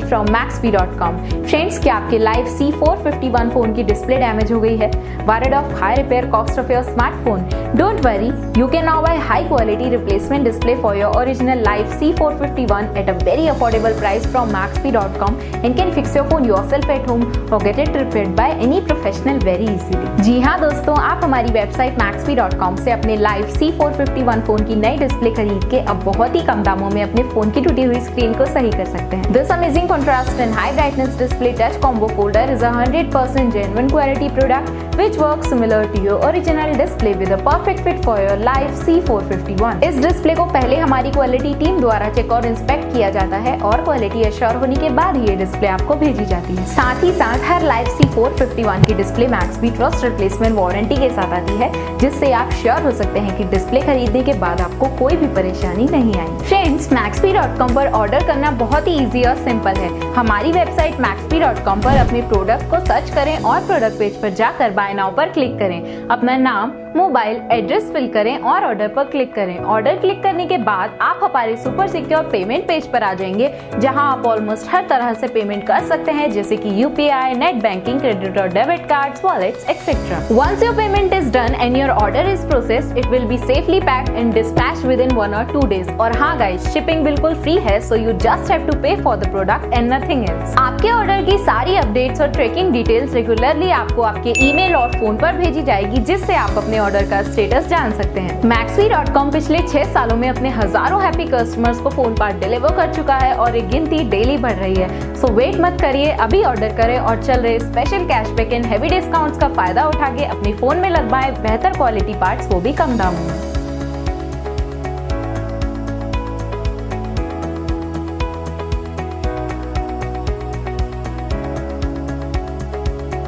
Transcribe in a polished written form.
from Maxbhi.com. Friends, क्या आपके Lyf C451 phone की डिस्प्ले डैमेज हो गई है? Worried of high repair cost of your smartphone? Don't worry, you can now buy high quality replacement display for your original Lyf C451 at a very affordable price from Maxbhi.com and can fix your phone yourself at home or get it repaired by any professional very easily. जी हाँ दोस्तों, आप हमारी website Maxbhi.com से अपने Lyf C451 phone की नई display खरीद के अब बहुत ही कम दामों में अपने फोन की टूटी हुई स्क्रीन को सही कर सकते हैं। This amazing contrast and high brightness display touch combo folder is a 100% genuine quality product which works similar to your original display with a perfect fit for your Lyf C451. इस display को पहले हमारी quality team द्वारा check और inspect किया जाता है और क्वालिटी एश्योर होने के बाद ही ये डिस्प्ले आपको भेजी जाती है। साथ ही साथ हर Lyf C451 की display Maxbhi trust replacement warranty के साथ आती है, जिससे आप श्योर हो सकते हैं कि डिस्प्ले खरीदने के बाद आपको कोई भी परेशानी नहीं आई। फ्रेंड्स, Maxbhi.com पर ऑर्डर करना बहुत ही इजी और सिंपल है। हमारी वेबसाइट Maxbhi.com पर अपने प्रोडक्ट को सर्च करें और प्रोडक्ट पेज पर जाकर बाय नाउ पर क्लिक करें। अपना नाम, मोबाइल एड्रेस फिल करें और ऑर्डर पर क्लिक करें। ऑर्डर क्लिक करने के बाद आप हमारे सुपर सिक्योर पेमेंट पेज पर आ जाएंगे, जहां आप ऑलमोस्ट हर तरह से पेमेंट कर सकते हैं, जैसे कि यूपीआई, नेट बैंकिंग, क्रेडिट और debit cards, wallets etcetera. Once your payment is done and your order is processed, it will be safely packed and dispatched within 1 or 2 days। और हाँ गाइस, शिपिंग बिल्कुल free है, so you just have to pay for the product and nothing else. आपके order की सारी updates और tracking details regularly आपको आपके ईमेल और फोन पर भेजी जाएगी, जिससे आप अपने ऑर्डर का स्टेटस जान सकते हैं। Maxbhi.com पिछले 6 सालों में अपने हजारों हैप्पी कस्टमर्स को फोन पार्ट डिलीवर कर चुका है और ये गिनती डेली बढ़ रही है। सो वेट मत करिए, अभी ऑर्डर करें और चल रहे special cashback and heavy discounts का फायदा उठा के अपने फोन में लगवाएं बेहतर क्वालिटी पार्ट्स, वो भी कम दामों में।